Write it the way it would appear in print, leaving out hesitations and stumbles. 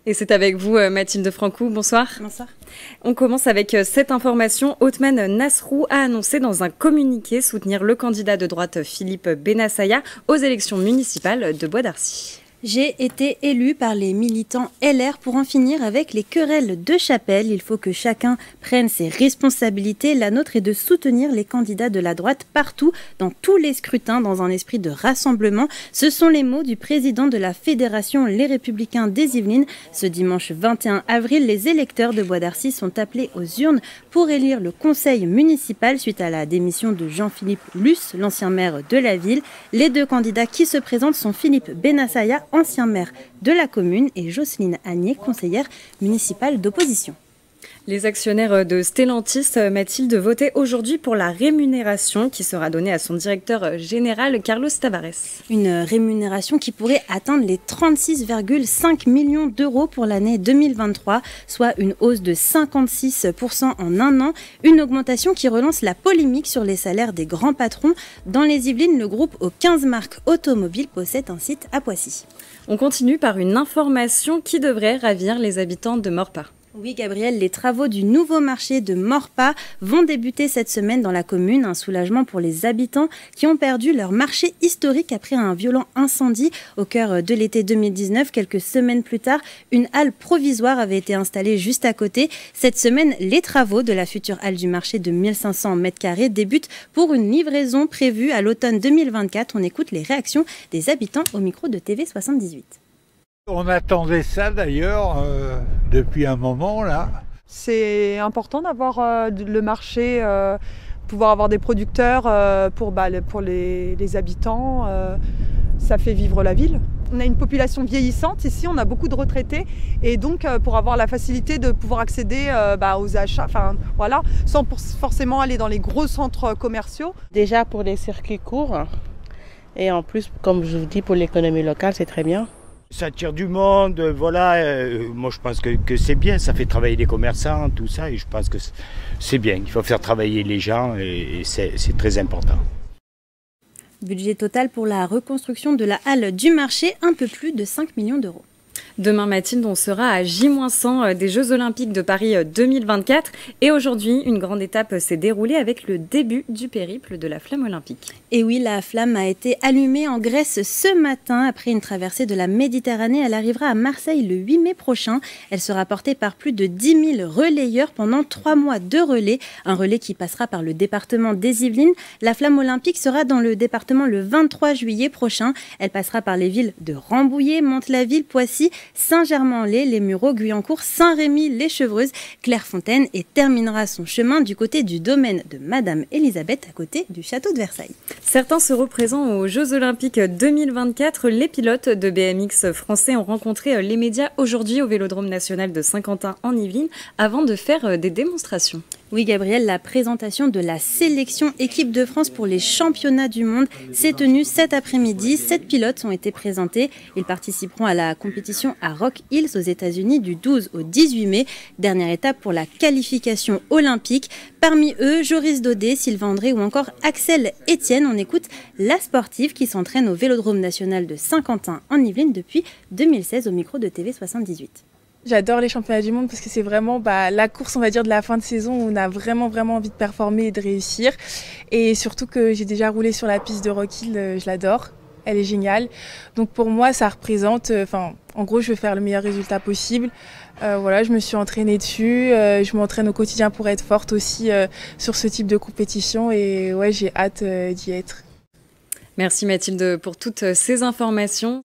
Et c'est avec vous, Mathilde Francou. Bonsoir. Bonsoir. On commence avec cette information. Othman Nasrou a annoncé dans un communiqué soutenir le candidat de droite Philippe Bennassaya aux élections municipales de Bois d'Arcy. J'ai été élu par les militants LR pour en finir avec les querelles de chapelle. Il faut que chacun prenne ses responsabilités. La nôtre est de soutenir les candidats de la droite partout, dans tous les scrutins, dans un esprit de rassemblement. Ce sont les mots du président de la Fédération Les Républicains des Yvelines. Ce dimanche 21 avril, les électeurs de Bois d'Arcy sont appelés aux urnes pour élire le conseil municipal suite à la démission de Jean-Philippe Luce, l'ancien maire de la ville. Les deux candidats qui se présentent sont Philippe Bennassaya, ancien maire de la commune, et Jocelyne Agnier, conseillère municipale d'opposition. Les actionnaires de Stellantis, Mathilde, votaient aujourd'hui pour la rémunération qui sera donnée à son directeur général, Carlos Tavares. Une rémunération qui pourrait atteindre les 36,5 millions d'euros pour l'année 2023, soit une hausse de 56% en un an. Une augmentation qui relance la polémique sur les salaires des grands patrons. Dans les Yvelines, le groupe aux 15 marques automobiles possède un site à Poissy. On continue par une information qui devrait ravir les habitants de Maurepas. Oui, Gabriel, les travaux du nouveau marché de Maurepas vont débuter cette semaine dans la commune. Un soulagement pour les habitants qui ont perdu leur marché historique après un violent incendie au cœur de l'été 2019. Quelques semaines plus tard, une halle provisoire avait été installée juste à côté. Cette semaine, les travaux de la future halle du marché de 1500 m² débutent pour une livraison prévue à l'automne 2024. On écoute les réactions des habitants au micro de TV78. On attendait ça d'ailleurs depuis un moment là. C'est important d'avoir le marché, pouvoir avoir des producteurs pour les habitants. Ça fait vivre la ville. On a une population vieillissante ici, on a beaucoup de retraités et donc pour avoir la facilité de pouvoir accéder aux achats, voilà, sans forcément aller dans les gros centres commerciaux. Déjà pour les circuits courts et en plus, comme je vous dis, pour l'économie locale, c'est très bien. Ça attire du monde, voilà. Moi, je pense que c'est bien. Ça fait travailler les commerçants, tout ça. Et je pense que c'est bien. Il faut faire travailler les gens et c'est très important. Budget total pour la reconstruction de la halle du marché, un peu plus de 5 millions d'euros. Demain, Mathilde, on sera à J-100 des Jeux Olympiques de Paris 2024. Et aujourd'hui, une grande étape s'est déroulée avec le début du périple de la flamme olympique. Et oui, la flamme a été allumée en Grèce ce matin. Après une traversée de la Méditerranée, elle arrivera à Marseille le 8 mai prochain. Elle sera portée par plus de 10 000 relayeurs pendant 3 mois de relais. Un relais qui passera par le département des Yvelines. La flamme olympique sera dans le département le 23 juillet prochain. Elle passera par les villes de Rambouillet, Mantes-la-Ville, Poissy, Saint-Germain-en-Laye, Les Mureaux, Guyancourt, Saint-Rémy, Les Chevreuses, Clairefontaine et terminera son chemin du côté du domaine de Madame Elisabeth à côté du château de Versailles. Certains seront présents aux Jeux Olympiques 2024. Les pilotes de BMX français ont rencontré les médias aujourd'hui au Vélodrome national de Saint-Quentin en Yvelines avant de faire des démonstrations. Oui, Gabriel, la présentation de la sélection équipe de France pour les championnats du monde s'est tenue cet après-midi. 7 pilotes ont été présentés. Ils participeront à la compétition à Rock Hills aux États-Unis du 12 au 18 mai. Dernière étape pour la qualification olympique. Parmi eux, Joris Daudet, Sylvain André ou encore Axel Etienne. On écoute la sportive qui s'entraîne au Vélodrome national de Saint-Quentin en Yvelines depuis 2016 au micro de TV78. J'adore les championnats du monde parce que c'est vraiment la course, on va dire, de la fin de saison où on a vraiment envie de performer et de réussir. Et surtout que j'ai déjà roulé sur la piste de Rock Hill, je l'adore, elle est géniale. Donc pour moi, ça représente, en gros, je veux faire le meilleur résultat possible. Voilà, je me suis entraînée dessus, je m'entraîne au quotidien pour être forte aussi sur ce type de compétition et ouais, j'ai hâte d'y être. Merci Mathilde pour toutes ces informations.